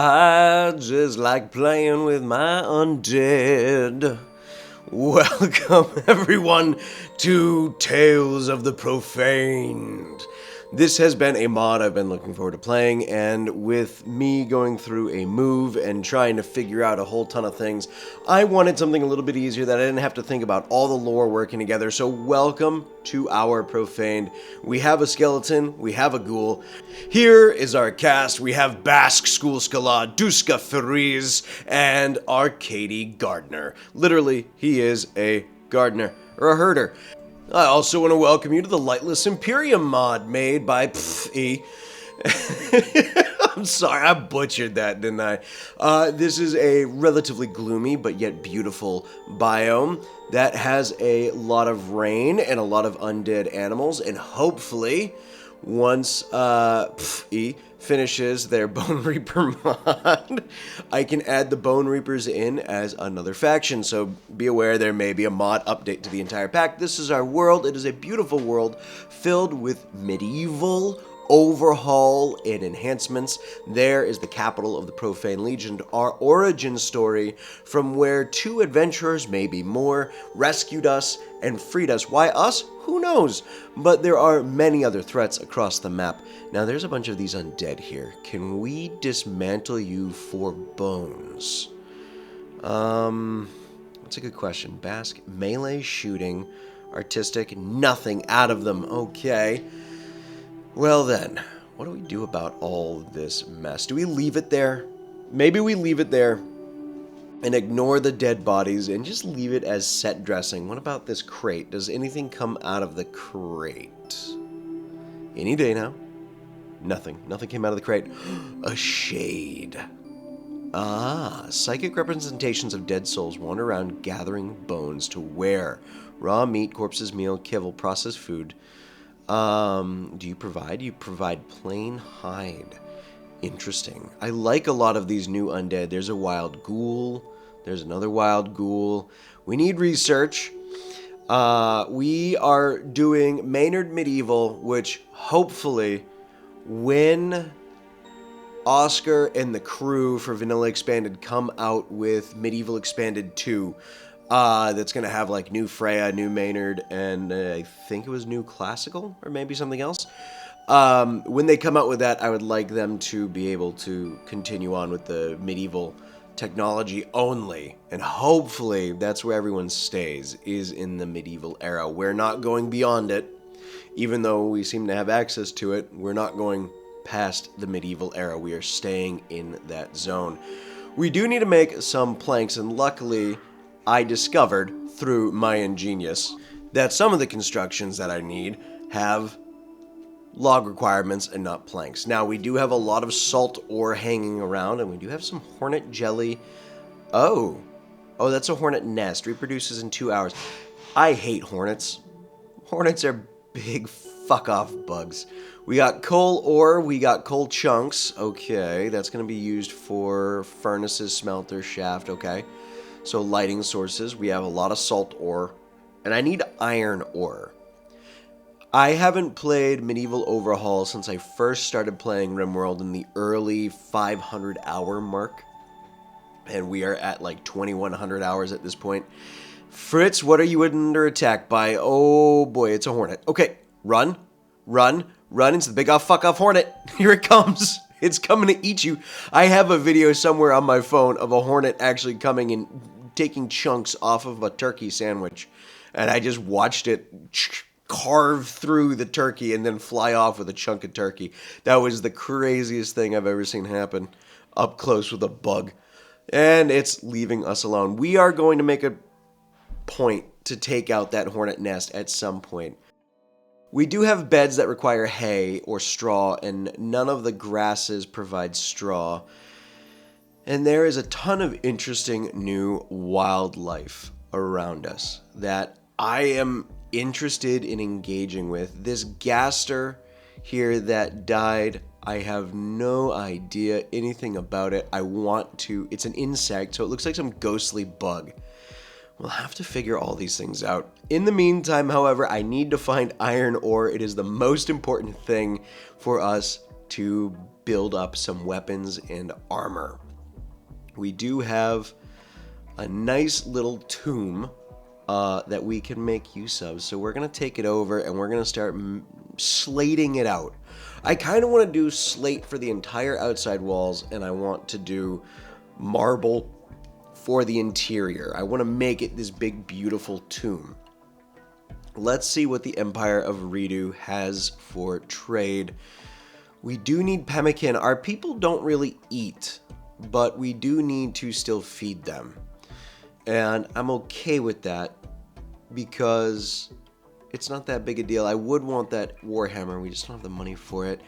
I just like playing with my undead. Welcome, everyone, to Tales of the Profaned. This has been a mod I've been looking forward to playing, and with me going through a move and trying to figure out a whole ton of things, I wanted something a little bit easier that I didn't have to think about all the lore working together. So welcome to our Profaned. We have a skeleton, we have a ghoul. Here is our cast. We have Basque School Scala, Duska Feriz, and Arcady Gardner. Literally, he is a gardener, or a herder. I also want to welcome you to the Lightless Imperium mod made by E. I'm sorry, I butchered that, didn't I? This is a relatively gloomy but yet beautiful biome that has a lot of rain and a lot of undead animals, and hopefully, once E finishes their Bone Reaper mod, I can add the Bone Reapers in as another faction. So be aware there may be a mod update to the entire pack. This is our world. It is a beautiful world filled with medieval overhaul and enhancements. There is the capital of the Profane Legion, our origin story from where two adventurers, maybe more, rescued us and freed us. Why us? Who knows? But there are many other threats across the map. Now there's a bunch of these undead here. Can we dismantle you for bones? That's a good question. Basque, melee shooting, artistic, nothing out of them. Okay. Well then, what do we do about all this mess? Do we leave it there? Maybe we leave it there and ignore the dead bodies and just leave it as set dressing. What about this crate? Does anything come out of the crate? Any day now. Nothing. Nothing came out of the crate. A shade. Ah, psychic representations of dead souls wander around gathering bones to wear. Raw meat, corpses, meal, kibble, processed food. Do you provide? You provide plain hide. Interesting. I like a lot of these new undead. There's a wild ghoul. There's another wild ghoul. We need research. We are doing Maynard Medieval, which hopefully, when Oscar and the crew for Vanilla Expanded come out with Medieval Expanded 2, that's going to have like new Freya, new Maynard, and I think it was new Classical, or maybe something else. When they come out with that, I would like them to be able to continue on with the medieval technology only. And hopefully that's where everyone stays, is in the medieval era. We're not going beyond it. Even though we seem to have access to it, we're not going past the medieval era. We are staying in that zone. We do need to make some planks, and luckily I discovered through my ingenious that some of the constructions that I need have log requirements and not planks. Now, we do have a lot of salt ore hanging around, and we do have some hornet jelly. Oh, that's a hornet nest. Reproduces in 2 hours. I hate hornets. Hornets are big fuck-off bugs. We got coal ore. We got coal chunks. Okay, that's going to be used for furnaces, smelter, shaft. Okay. So lighting sources, we have a lot of salt ore, and I need iron ore. I haven't played Medieval Overhaul since I first started playing Rimworld in the early 500 hour mark, and we are at like 2100 hours at this point. Fritz, what are you under attack by? Oh boy, it's a hornet. Okay, run into the big fuck off hornet. Here it comes. It's coming to eat you. I have a video somewhere on my phone of a hornet actually coming and taking chunks off of a turkey sandwich. And I just watched it carve through the turkey and then fly off with a chunk of turkey. That was the craziest thing I've ever seen happen up close with a bug. And it's leaving us alone. We are going to make a point to take out that hornet nest at some point. We do have beds that require hay or straw, and none of the grasses provide straw. And there is a ton of interesting new wildlife around us that I am interested in engaging with. This gaster here that died, I have no idea anything about it. It's an insect, so it looks like some ghostly bug. We'll have to figure all these things out. In the meantime, however, I need to find iron ore. It is the most important thing for us to build up some weapons and armor. We do have a nice little tomb that we can make use of. So we're going to take it over and we're going to start slating it out. I kind of want to do slate for the entire outside walls, and I want to do marble for the interior. I want to make it this big, beautiful tomb. Let's see what the Empire of Redo has for trade. We do need pemmican. Our people don't really eat, but we do need to still feed them. And I'm okay with that because it's not that big a deal. I would want that Warhammer. We just don't have the money for it.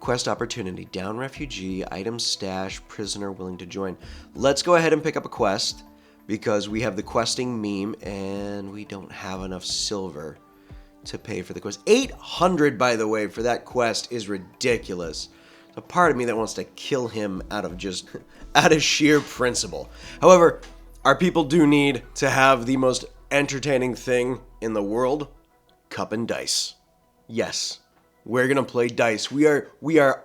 Quest opportunity. Down refugee. Item stash. Prisoner willing to join. Let's go ahead and pick up a quest because we have the questing meme and we don't have enough silver to pay for the quest. 800, by the way, for that quest is ridiculous. There's a part of me that wants to kill him out of sheer principle. However, our people do need to have the most entertaining thing in the world, cup and dice. Yes, we're gonna play dice. We are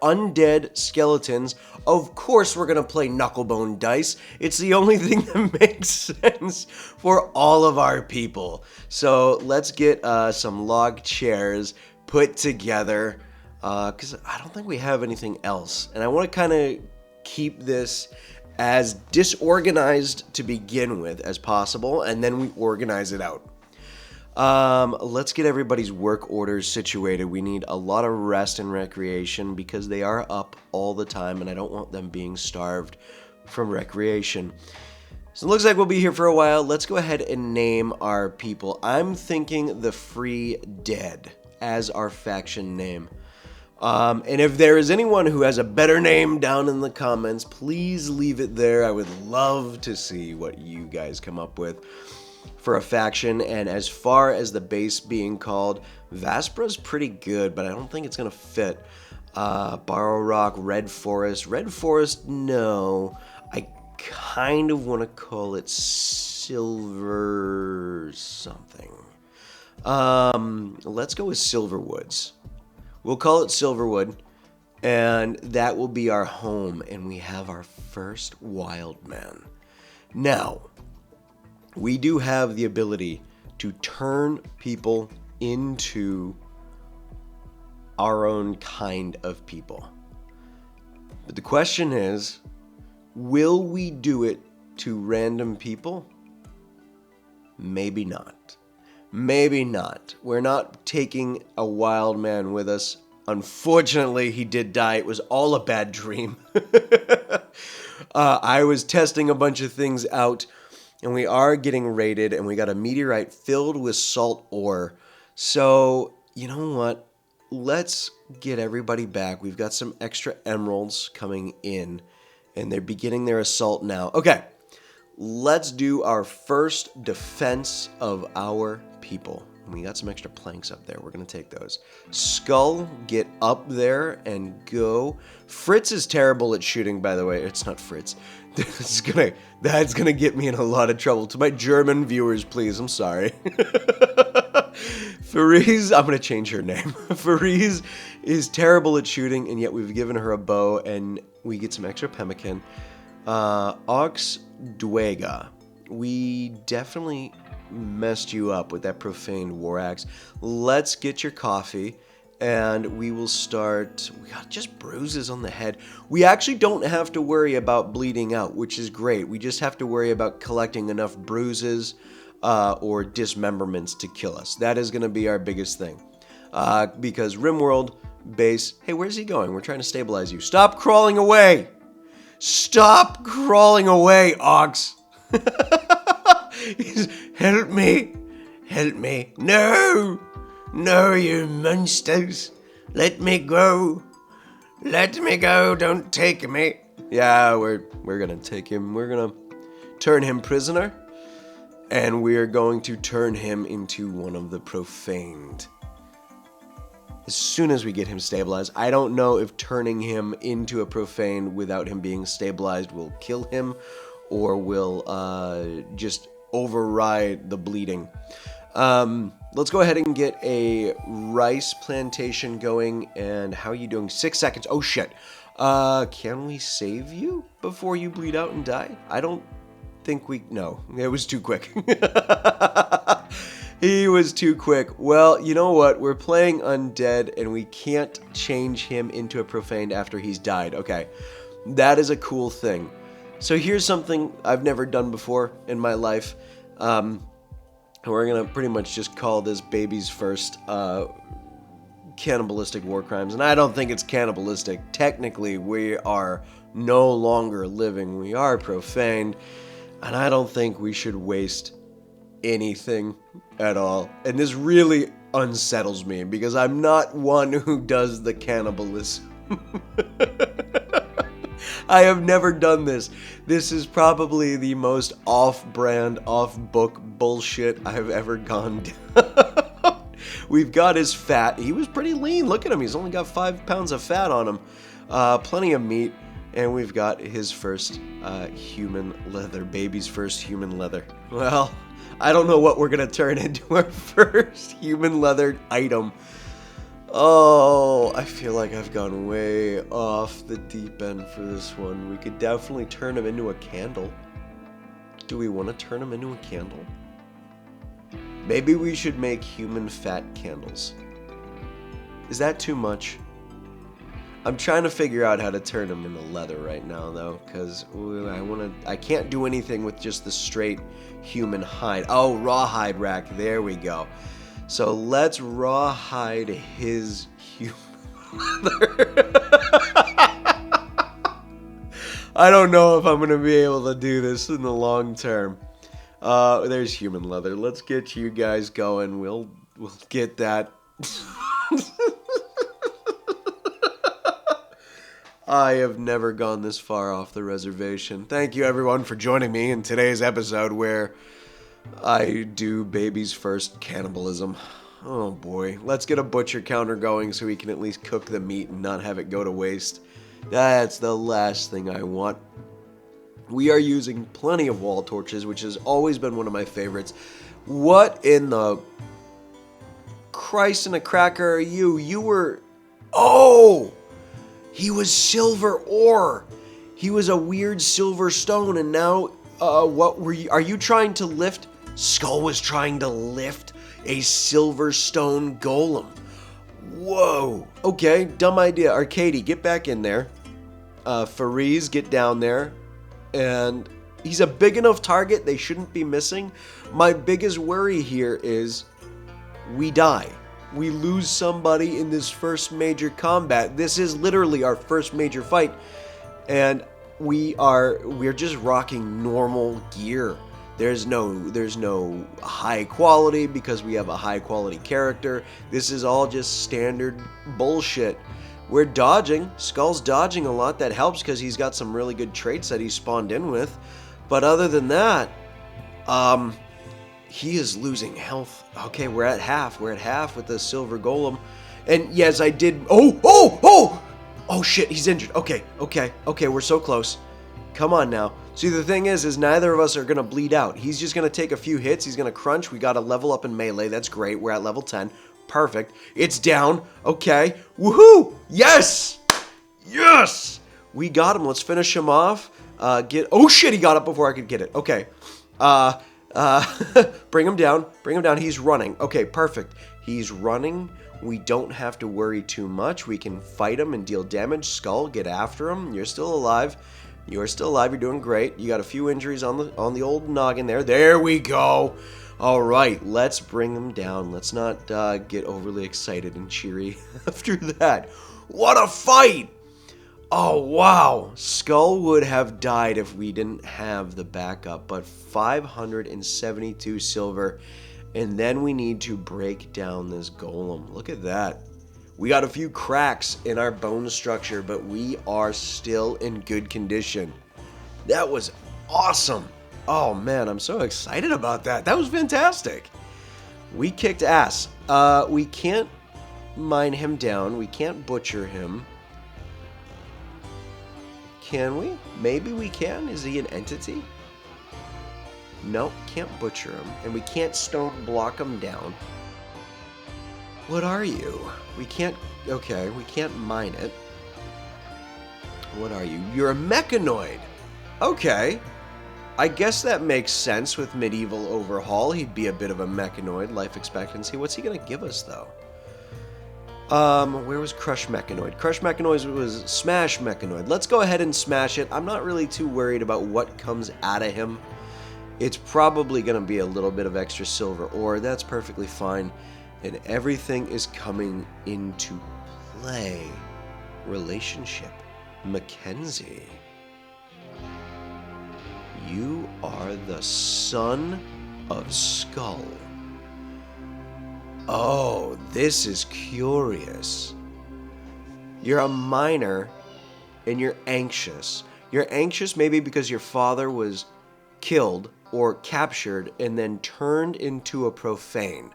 undead skeletons. Of course we're gonna play knucklebone dice. It's the only thing that makes sense for all of our people. So let's get some log chairs put together because I don't think we have anything else. And I want to kind of keep this as disorganized to begin with as possible, and then we organize it out. Let's get everybody's work orders situated. We need a lot of rest and recreation because they are up all the time, and I don't want them being starved from recreation. So it looks like we'll be here for a while. Let's go ahead and name our people. I'm thinking the Free Dead as our faction name. And if there is anyone who has a better name down in the comments, please leave it there. I would love to see what you guys come up with for a faction. And as far as the base being called, Vaspra's pretty good, but I don't think it's going to fit. Borrow Rock, Red Forest. Red Forest, no. I kind of want to call it Silver something. Let's go with Silverwoods. We'll call it Silverwood, and that will be our home, and we have our first wild man. Now, we do have the ability to turn people into our own kind of people. But the question is, will we do it to random people? Maybe not. Maybe not. We're not taking a wild man with us. Unfortunately, he did die. It was all a bad dream. I was testing a bunch of things out, and we are getting raided, and we got a meteorite filled with salt ore. So, you know what? Let's get everybody back. We've got some extra emeralds coming in, and they're beginning their assault now. Okay, let's do our first defense of our people. We got some extra planks up there. We're going to take those. Skull, get up there and go. Fritz is terrible at shooting, by the way. It's not Fritz. That's gonna get me in a lot of trouble. To my German viewers, please. I'm sorry. Fariz, I'm going to change her name. Fariz is terrible at shooting, and yet we've given her a bow, and we get some extra pemmican. Ox Dwega. We definitely messed you up with that Profaned war axe. Let's get your coffee, and we will start. We got just bruises on the head. We actually don't have to worry about bleeding out, which is great. We just have to worry about collecting enough bruises or dismemberments to kill us. That is going to be our biggest thing. Because Rimworld base... Hey, where's he going? We're trying to stabilize you. Stop crawling away! Stop crawling away, Ox! Help me! Help me! No! No, you monsters! Let me go! Let me go! Don't take me! Yeah, we're gonna take him. We're gonna turn him prisoner, and we're going to turn him into one of the profaned. As soon as we get him stabilized. I don't know if turning him into a profane without him being stabilized will kill him, or will just override the bleeding. Let's go ahead and get a rice plantation going. And how are you doing? 6 seconds. Oh shit. Can we save you before you bleed out and die? I don't think we... No, it was too quick. He was too quick. Well, you know what? We're playing Undead, and we can't change him into a Profaned after he's died. Okay, that is a cool thing. So here's something I've never done before in my life. We're going to pretty much just call this baby's first cannibalistic war crimes. And I don't think it's cannibalistic. Technically, we are no longer living. We are profaned. And I don't think we should waste anything at all. And this really unsettles me because I'm not one who does the cannibalism. I have never done this. This is probably the most off-brand, off-book bullshit I've ever gone down. We've got his fat. He was pretty lean. Look at him. He's only got 5 pounds of fat on him. Plenty of meat. And we've got his first human leather. Baby's first human leather. Well, I don't know what we're going to turn into our first human leather item. Oh, I feel like I've gone way off the deep end for this one. We could definitely turn him into a candle. Do we want to turn him into a candle? Maybe we should make human fat candles. Is that too much? I'm trying to figure out how to turn him into leather right now, though, because I can't do anything with just the straight human hide. Oh, rawhide rack. There we go. So let's rawhide his human leather. I don't know if I'm going to be able to do this in the long term. There's human leather. Let's get you guys going. We'll get that. I have never gone this far off the reservation. Thank you everyone for joining me in today's episode where I do baby's first cannibalism. Oh boy. Let's get a butcher counter going so we can at least cook the meat and not have it go to waste. That's the last thing I want. We are using plenty of wall torches, which has always been one of my favorites. What in the Christ in a cracker are you? You were... Oh! He was silver ore. He was a weird silver stone, and now, what were you? Are you trying to lift? Skull was trying to lift a silver stone golem. Whoa. Okay, dumb idea. Arcady, get back in there. Fariz, get down there. And he's a big enough target, they shouldn't be missing. My biggest worry here is we die. We lose somebody in this first major combat. This is literally our first major fight. And we're just rocking normal gear. There's no high quality because we have a high quality character. This is all just standard bullshit. We're dodging. Skull's dodging a lot. That helps because he's got some really good traits that he spawned in with. But other than that, he is losing health. Okay, we're at half. We're at half with the silver golem. And yes, I did... Oh, shit, he's injured. Okay, we're so close. Come on now. See, the thing is neither of us are going to bleed out. He's just going to take a few hits. He's going to crunch. We got to level up in melee. That's great. We're at level 10. Perfect. It's down. Okay. Woohoo! Yes! Yes! We got him. Let's finish him off. Oh, shit, he got up before I could get it. Okay. Bring him down. Bring him down. He's running. Okay, perfect. He's running. We don't have to worry too much. We can fight him and deal damage. Skull, get after him. You're still alive. You're still alive. You're doing great. You got a few injuries on the old noggin there. There we go. All right, let's bring him down. Let's not get overly excited and cheery after that. What a fight! Oh, wow. Skull would have died if we didn't have the backup, but 572 silver, and then we need to break down this golem. Look at that. We got a few cracks in our bone structure, but we are still in good condition. That was awesome. Oh, man, I'm so excited about that. That was fantastic. We kicked ass. We can't mine him down. We can't butcher him. Can we? Maybe we can. Is he an entity? Nope, can't butcher him. And we can't stone block him down. What are you? We can't... Okay, we can't mine it. What are you? You're a mechanoid. Okay. I guess that makes sense with Medieval Overhaul. He'd be a bit of a mechanoid, life expectancy. What's he going to give us, though? Where was Crush Mechanoid? Crush Mechanoid was Smash Mechanoid. Let's go ahead and smash it. I'm not really too worried about what comes out of him. It's probably going to be a little bit of extra silver ore. That's perfectly fine. And everything is coming into play. Relationship. Mackenzie. You are the son of Skull. Oh, this is curious. You're a miner, and you're anxious. You're anxious maybe because your father was killed or captured and then turned into a profane.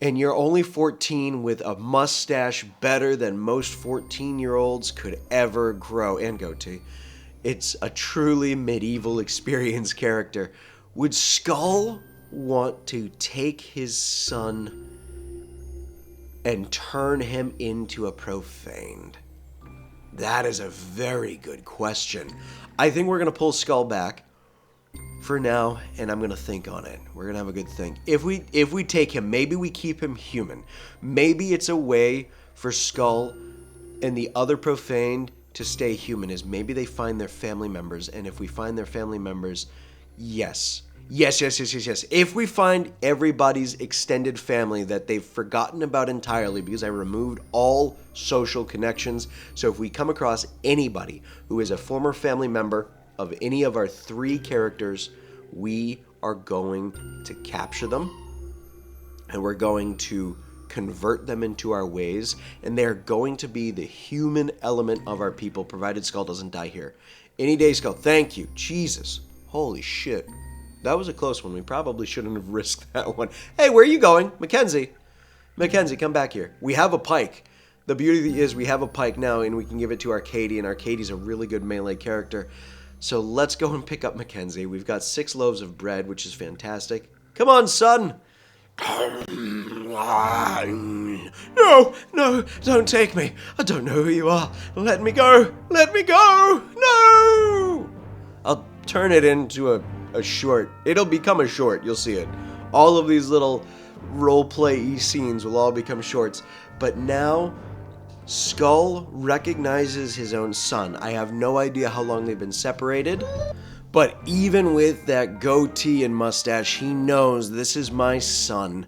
And you're only 14 with a mustache better than most 14-year-olds could ever grow, and goatee. It's a truly medieval experience character. Would Skull want to take his son and turn him into a profaned? That is a very good question. I think we're going to pull Skull back for now, and I'm going to think on it. We're going to have a good think. If we take him, maybe we keep him human. Maybe it's a way for Skull and the other profaned to stay human, is maybe they find their family members, and if we find their family members, yes. If we find everybody's extended family that they've forgotten about entirely, because I removed all social connections, so if we come across anybody who is a former family member of any of our 3 characters, we are going to capture them, and we're going to convert them into our ways, and they're going to be the human element of our people, provided Skull doesn't die here. Any day, Skull. Thank you. Jesus. Holy shit. That was a close one. We probably shouldn't have risked that one. Hey, where are you going? Mackenzie. Mackenzie, come back here. We have a pike. The beauty is we have a pike now, and we can give it to Arcady, and Arcady's a really good melee character. So let's go and pick up Mackenzie. We've got 6 loaves of bread, which is fantastic. Come on, son. No, don't take me. I don't know who you are. Let me go. Let me go. No. I'll turn it into a short. It'll become a short. You'll see it. All of these little roleplay scenes will all become shorts. But now, Skull recognizes his own son. I have no idea how long they've been separated. But even with that goatee and mustache, he knows this is my son,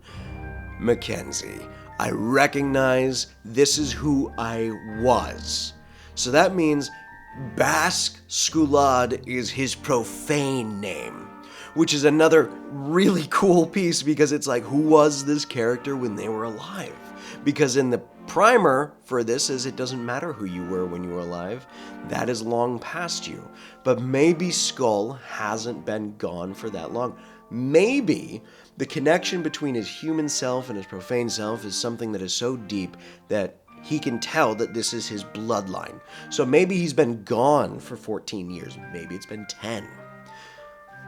Mackenzie. I recognize this is who I was. So that means Basque Skulad is his profane name, which is another really cool piece because it's like, who was this character when they were alive? Because in the primer for this is it doesn't matter who you were when you were alive. That is long past you. But maybe Skull hasn't been gone for that long. Maybe the connection between his human self and his profane self is something that is so deep that he can tell that this is his bloodline. So maybe he's been gone for 14 years. Maybe it's been 10.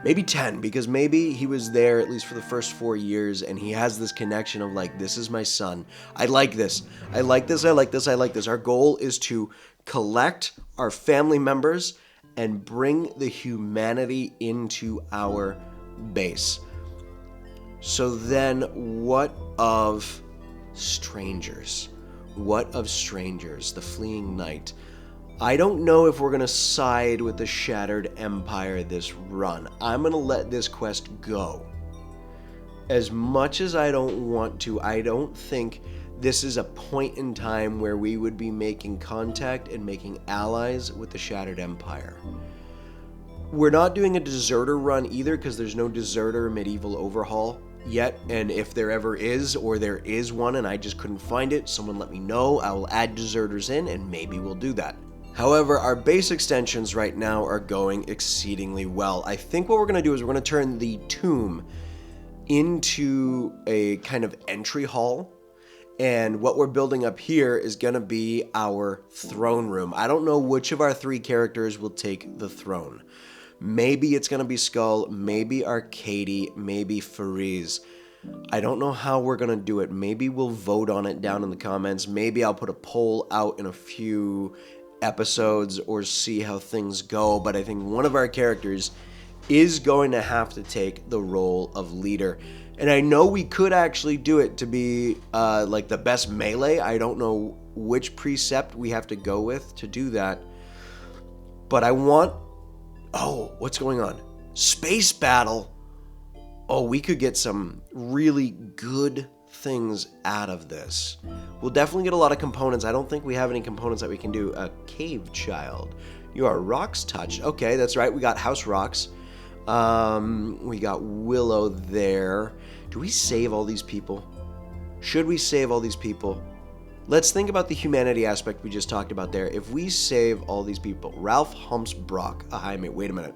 Maybe 10, because maybe he was there at least for the first 4 years, and he has this connection of like, this is my son. I like this. I like this. I like this. I like this. Our goal is to collect our family members and bring the humanity into our base. So then what of strangers? What of strangers? The fleeing knight. I don't know if we're going to side with the Shattered Empire this run. I'm going to let this quest go. As much as I don't want to, I don't think this is a point in time where we would be making contact and making allies with the Shattered Empire. We're not doing a deserter run either because there's no deserter Medieval Overhaul yet, and if there ever is, or there is one and I just couldn't find it, someone let me know. I will add deserters in and maybe we'll do that. However, our base extensions right now are going exceedingly well. I think what we're going to do is we're going to turn the tomb into a kind of entry hall. And what we're building up here is going to be our throne room. I don't know which of our 3 characters will take the throne. Maybe it's going to be Skull, maybe Arcady, maybe Fariz. I don't know how we're going to do it. Maybe we'll vote on it down in the comments. Maybe I'll put a poll out in a few episodes or see how things go, but I think one of our characters is going to have to take the role of leader. And I know we could actually do it to be like the best melee. I don't know which precept we have to go with to do that. But I want... Oh, what's going on? Space battle. Oh, we could get some really good things out of this. We'll definitely get a lot of components. I don't think we have any components that we can do. A cave child. You are rocks touched. Okay, that's right. We got house rocks. We got Willow there. Do we save all these people? Should we save all these people? Let's think about the humanity aspect we just talked about there. If we save all these people, Ralph humps Brock, a high mate. Wait a minute.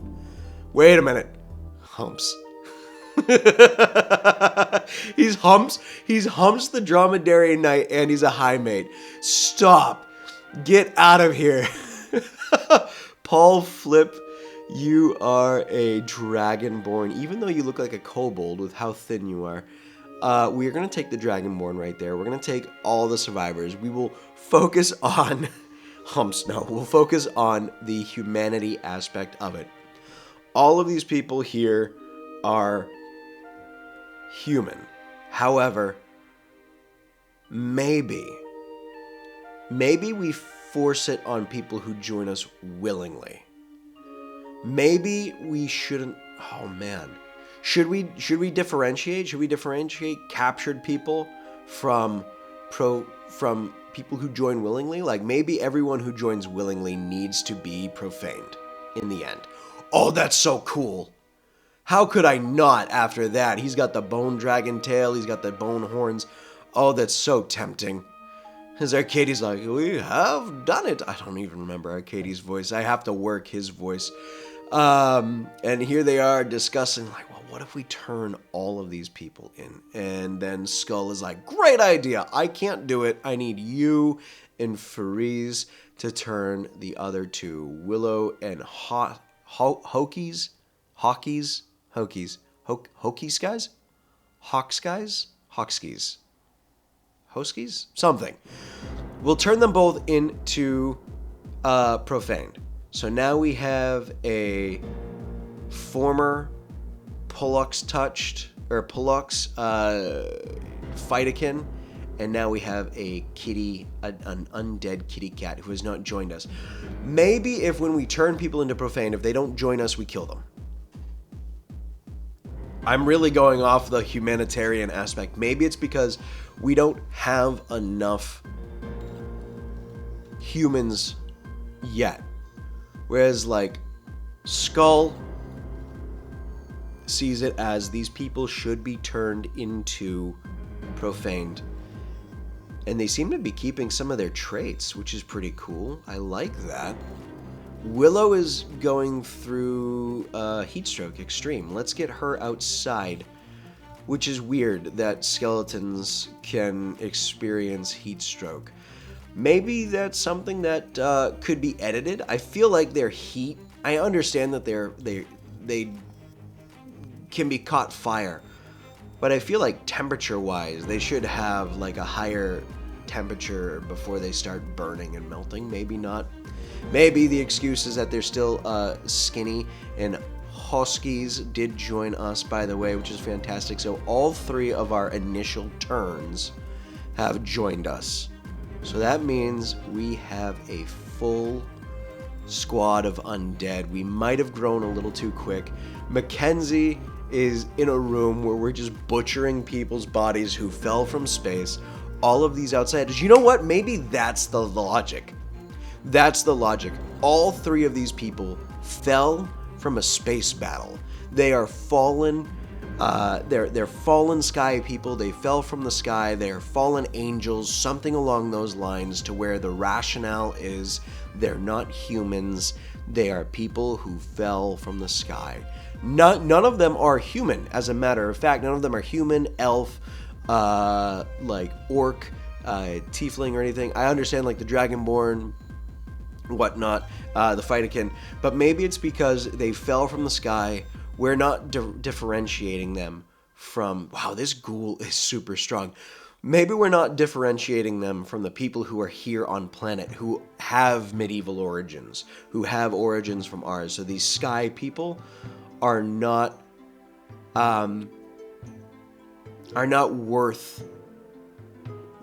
Humps. He's humps the dromedary knight, and he's a high mate. Stop. Get out of here. Paul Flip, you are a dragonborn, even though you look like a kobold with how thin you are. We're going to take the dragonborn right there. We're going to take all the survivors. We will focus on humps. No, we'll focus on the humanity aspect of it. All of these people here are human. However, maybe we force it on people who join us willingly. Maybe we shouldn't... Oh, man. Should we differentiate? Should we differentiate captured people from people who join willingly? Like, maybe everyone who joins willingly needs to be profaned in the end. Oh, that's so cool. How could I not after that? He's got the bone dragon tail. He's got the bone horns. Oh, that's so tempting. His Arcadie's like, we have done it. I don't even remember Arcadie's voice. I have to work his voice. And here they are discussing, like, well, what if we turn all of these people in? And then Skull is like, great idea. I can't do it. I need you and Fariz to turn the other two, Willow and Hokies guys? Hoskies? Something. We'll turn them both into Profaned. So now we have a former Pollux Fightakin, and now we have a kitty, an undead kitty cat who has not joined us. Maybe if when we turn people into Profaned, if they don't join us, we kill them. I'm really going off the humanitarian aspect. Maybe it's because we don't have enough humans yet. Whereas, like, Skull sees it as these people should be turned into Profaned. And they seem to be keeping some of their traits, which is pretty cool. I like that. Willow is going through Heatstroke Extreme. Let's get her outside, which is weird that skeletons can experience Heatstroke. Maybe that's something that could be edited. I feel like their heat... I understand that they can be caught fire, but I feel like temperature-wise, they should have like a higher temperature before they start burning and melting. Maybe not. Maybe the excuse is that they're still skinny. And Huskies did join us, by the way, which is fantastic. So all three of our initial turns have joined us. So that means we have a full squad of undead. We might have grown a little too quick. Mackenzie is in a room where we're just butchering people's bodies who fell from space. All of these outsiders. You know what? Maybe that's the logic. That's the logic. All three of these people fell from a space battle. They are fallen. They're fallen sky people. They fell from the sky. They're fallen angels, something along those lines, to where the rationale is they're not humans. They are people who fell from the sky. None of them are human, as a matter of fact. None of them are human, elf, like orc, tiefling, or anything. I understand, like the dragonborn, whatnot, the Fightakin, but maybe it's because they fell from the sky. We're not differentiating them from... Wow, this ghoul is super strong. Maybe we're not differentiating them from the people who are here on planet, who have medieval origins, who have origins from ours. So these sky people are not worth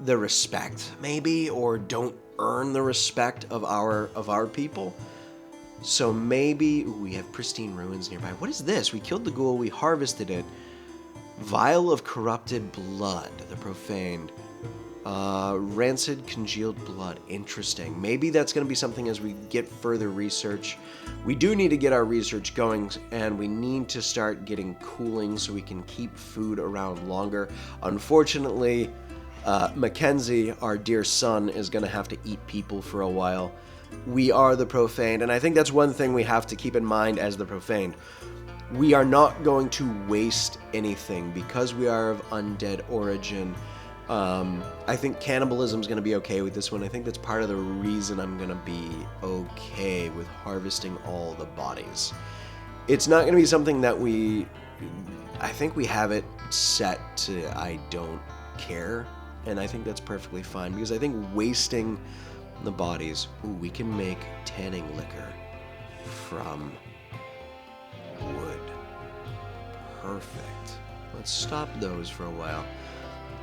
the respect, maybe, or don't earn the respect of our people. So maybe we have pristine ruins nearby. What is this? We killed the ghoul, we harvested it. Vial of corrupted blood, the profaned. Rancid congealed blood. Interesting. Maybe that's going to be something as we get further research. We do need to get our research going, and we need to start getting cooling so we can keep food around longer. Unfortunately, Mackenzie, our dear son, is going to have to eat people for a while. We are the profaned, and I think that's one thing we have to keep in mind as the profaned. We are not going to waste anything because we are of undead origin. I think cannibalism is going to be okay with this one. I think that's part of the reason I'm going to be okay with harvesting all the bodies. It's not going to be something that I think we have it set to I don't care, and I think that's perfectly fine because I think wasting the bodies, we can make tanning liquor from wood. Perfect. Let's stop those for a while.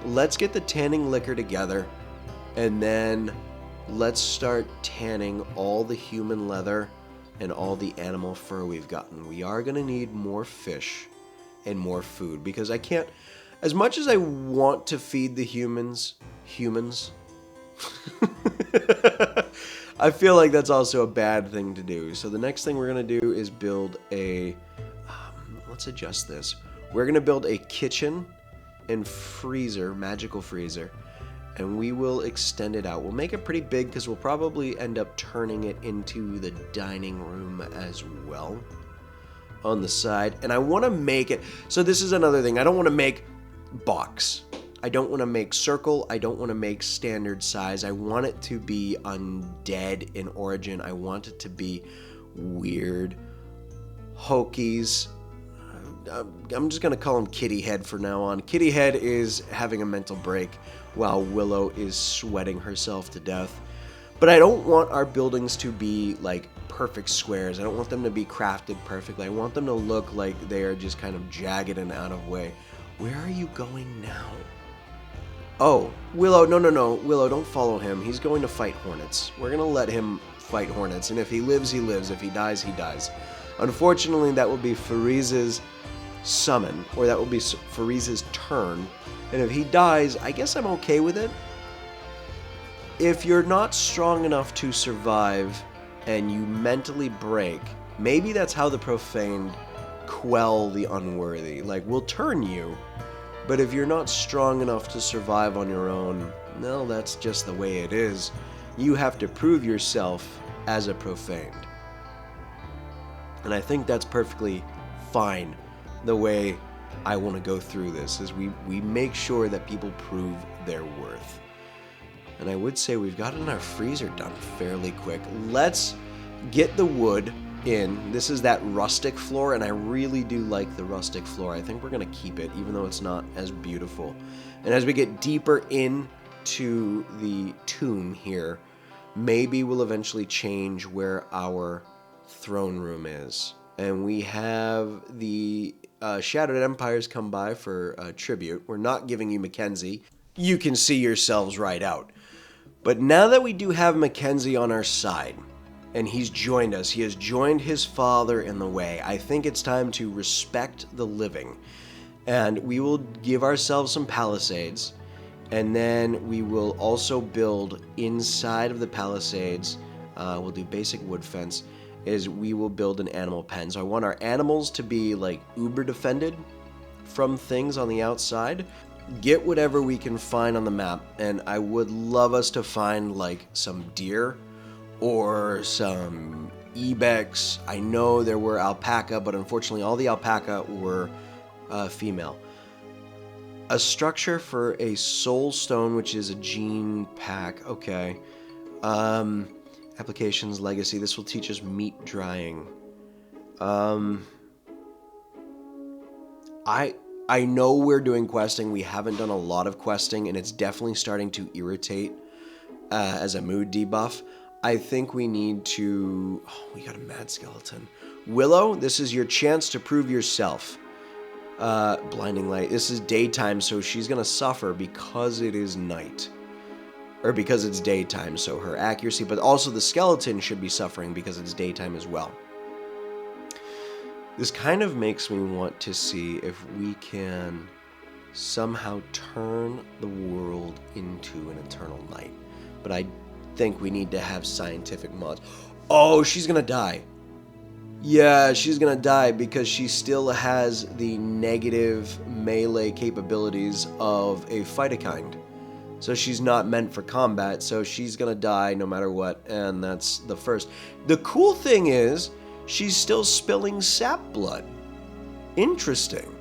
Let's get the tanning liquor together, and then let's start tanning all the human leather and all the animal fur we've gotten. We are going to need more fish and more food because I can't, as much as I want to feed the humans, I feel like that's also a bad thing to do. So the next thing we're going to do is build a, let's adjust this. We're going to build a kitchen and freezer, magical freezer, and we will extend it out. We'll make it pretty big because we'll probably end up turning it into the dining room as well on the side. And I want to make it, so this is another thing. I don't want to make box. I don't want to make circle. I don't want to make standard size. I want it to be undead in origin. I want it to be weird. Hokies. I'm just going to call him Kitty Head for now on. Kitty Head is having a mental break while Willow is sweating herself to death. But I don't want our buildings to be like perfect squares. I don't want them to be crafted perfectly. I want them to look like they are just kind of jagged and out of way. Where are you going now? Oh, Willow, no. Willow, don't follow him. He's going to fight hornets. We're going to let him fight hornets. And if he lives, he lives. If he dies, he dies. Unfortunately, that will be Fariza's summon, or that will be Fariza's turn. And if he dies, I guess I'm okay with it. If you're not strong enough to survive and you mentally break, maybe that's how the profaned quell the unworthy. Like, we'll turn you, but if you're not strong enough to survive on your own, no, that's just the way it is. You have to prove yourself as a profaned. And I think that's perfectly fine the way I want to go through this, is we make sure that people prove their worth. And I would say we've gotten our freezer done fairly quick. Let's get the wood in. This is that rustic floor, and I really do like the rustic floor. I think we're going to keep it, even though it's not as beautiful. And as we get deeper into the tomb here, maybe we'll eventually change where our throne room is. And we have the Shattered Empires come by for tribute. We're not giving you Mackenzie. You can see yourselves right out. But now that we do have Mackenzie on our side, and he's joined us, he has joined his father in the way, I think it's time to respect the living. And we will give ourselves some palisades, and then we will also build inside of the palisades, we'll do basic wood fence, is we will build an animal pen. So I want our animals to be like uber defended from things on the outside. Get whatever we can find on the map, and I would love us to find like some deer or some ibex. I know there were alpaca, but unfortunately all the alpaca were female. A structure for a soul stone, which is a gene pack. Okay. Applications, legacy. This will teach us meat drying. I know we're doing questing. We haven't done a lot of questing, and it's definitely starting to irritate as a mood debuff. I think we need to... Oh, we got a mad skeleton. Willow, this is your chance to prove yourself. Blinding light. This is daytime, so she's going to suffer because it is night. Or because it's daytime, so her accuracy. But also the skeleton should be suffering because it's daytime as well. This kind of makes me want to see if we can somehow turn the world into an eternal night. But I think we need to have scientific mods. Oh, she's going to die. Yeah, she's going to die because she still has the negative melee capabilities of a Phytokind. So she's not meant for combat, so she's going to die no matter what, and that's the first. The cool thing is, she's still spilling sap blood. Interesting.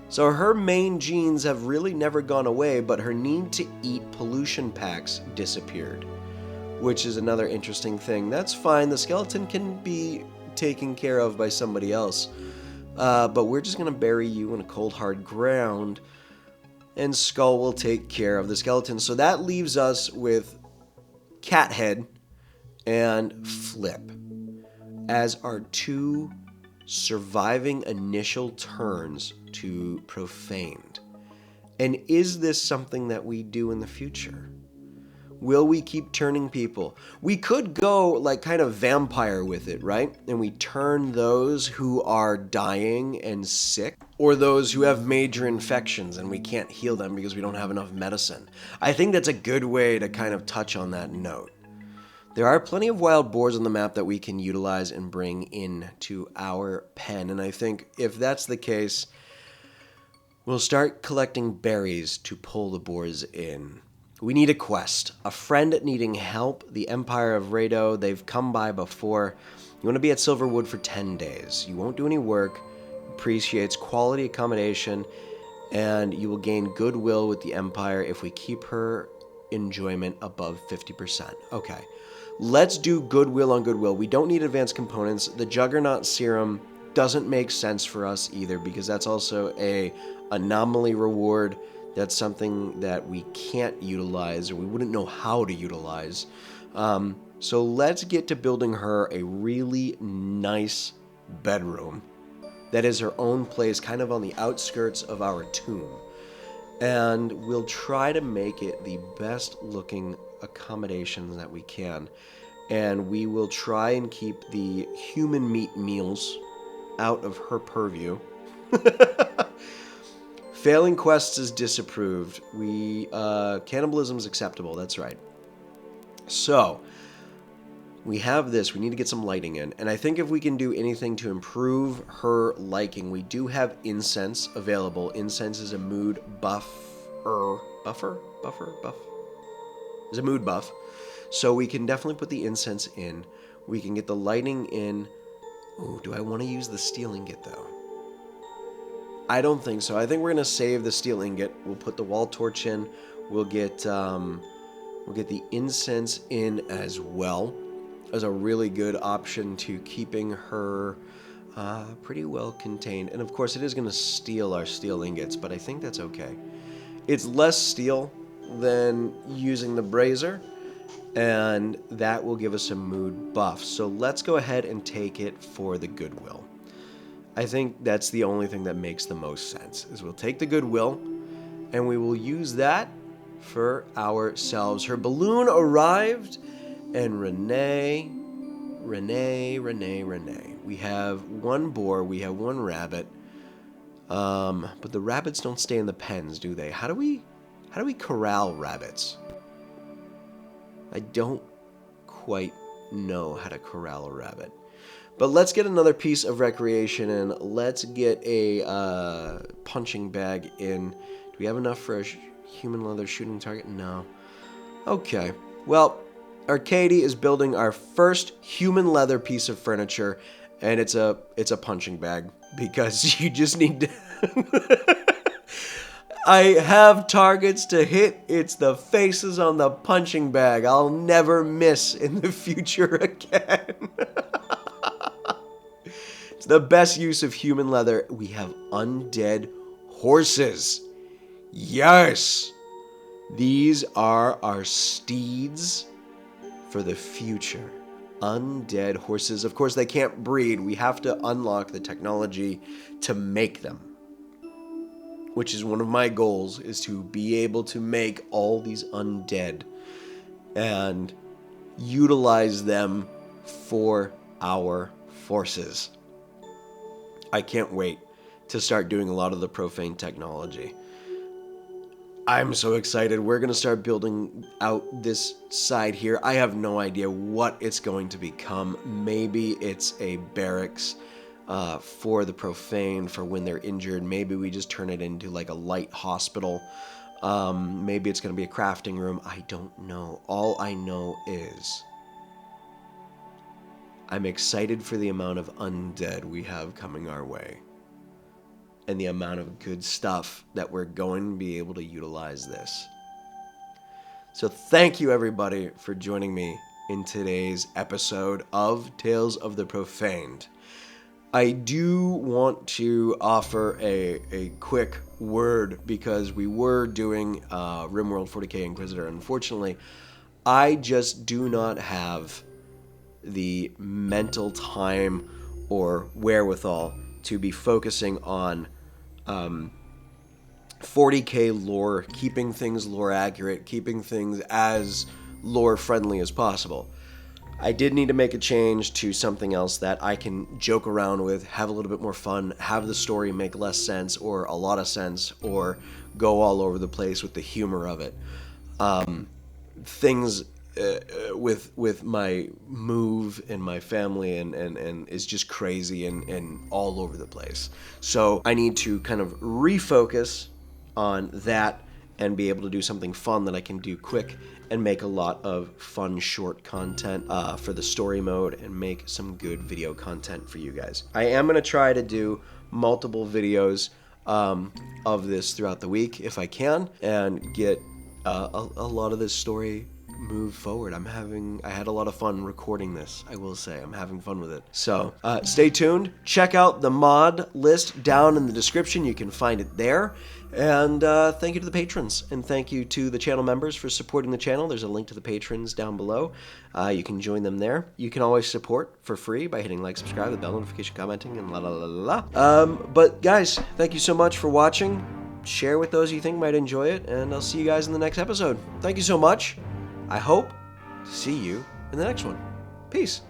So her main genes have really never gone away, but her need to eat pollution packs disappeared, which is another interesting thing. That's fine. The skeleton can be taken care of by somebody else, but we're just going to bury you in a cold, hard ground, and Skull will take care of the skeleton. So that leaves us with Cathead and Flip as our two surviving initial turns to Profaned. And is this something that we do in the future? Will we keep turning people? We could go like kind of vampire with it, right? And we turn those who are dying and sick, or those who have major infections and we can't heal them because we don't have enough medicine. I think that's a good way to kind of touch on that note. There are plenty of wild boars on the map that we can utilize and bring into our pen. And I think if that's the case, we'll start collecting berries to pull the boars in. We need a quest. A friend needing help. The Empire of Rado. They've come by before. You want to be at Silverwood for 10 days. You won't do any work. Appreciates quality accommodation. And you will gain goodwill with the Empire if we keep her enjoyment above 50%. Okay. Let's do goodwill on goodwill. We don't need advanced components. The Juggernaut Serum doesn't make sense for us either because that's also a anomaly reward. That's something that we can't utilize or we wouldn't know how to utilize. So let's get to building her a really nice bedroom that is her own place, kind of on the outskirts of our tomb. And we'll try to make it the best looking accommodations that we can. And we will try and keep the human meat meals out of her purview. Failing quests is disapproved. Cannibalism is acceptable. That's right. So, we have this. We need to get some lighting in. And I think if we can do anything to improve her liking, we do have incense available. Incense is a mood buff. Buff? Is a mood buff. So we can definitely put the incense in. We can get the lighting in. Ooh, do I want to use the steel ingot, though? I don't think so. I think we're going to save the steel ingot. We'll put the wall torch in. We'll get the incense in as well as a really good option to keeping her pretty well contained. And of course, it is going to steal our steel ingots, but I think that's okay. It's less steel than using the brazier, and that will give us a mood buff. So let's go ahead and take it for the goodwill. I think that's the only thing that makes the most sense, is we'll take the goodwill, and we will use that for ourselves. Her balloon arrived, and Renee. We have one boar, we have one rabbit, but the rabbits don't stay in the pens, do they? How do we corral rabbits? I don't quite know how to corral a rabbit. But let's get another piece of recreation and let's get a punching bag in. Do we have enough for a human leather shooting target? No. Okay. Well, Arcady is building our first human leather piece of furniture, and it's a punching bag because you just need to... I have targets to hit. It's the faces on the punching bag. I'll never miss in the future again. It's the best use of human leather. We have undead horses. Yes! These are our steeds for the future. Undead horses. Of course, they can't breed. We have to unlock the technology to make them. Which is one of my goals, is to be able to make all these undead and utilize them for our forces. I can't wait to start doing a lot of the profane technology. I'm so excited. We're going to start building out this side here. I have no idea what it's going to become. Maybe it's a barracks for the profane for when they're injured. Maybe we just turn it into like a light hospital. Maybe it's going to be a crafting room. I don't know. All I know is I'm excited for the amount of undead we have coming our way. And the amount of good stuff that we're going to be able to utilize this. So thank you everybody for joining me in today's episode of Tales of the Profaned. I do want to offer a quick word because we were doing Rimworld 40k Inquisitor. Unfortunately, I just do not have the mental time or wherewithal to be focusing on 40k lore, keeping things lore accurate, keeping things as lore friendly as possible. I did need to make a change to something else that I can joke around with, have a little bit more fun, have the story make less sense or a lot of sense, or go all over the place with the humor of it. Things with my move and my family and is just crazy and all over the place. So I need to kind of refocus on that and be able to do something fun that I can do quick and make a lot of fun short content for the story mode and make some good video content for you guys. I am going to try to do multiple videos of this throughout the week if I can and get a lot of this story move forward. I had a lot of fun recording this, I will say. I'm having fun with it. So stay tuned. Check out the mod list down in the description. You can find it there. And thank you to the patrons. And thank you to the channel members for supporting the channel. There's a link to the patrons down below. You can join them there. You can always support for free by hitting like, subscribe, the bell notification, commenting, and la la la la la. But guys, thank you so much for watching. Share with those you think might enjoy it. And I'll see you guys in the next episode. Thank you so much. I hope to see you in the next one. Peace.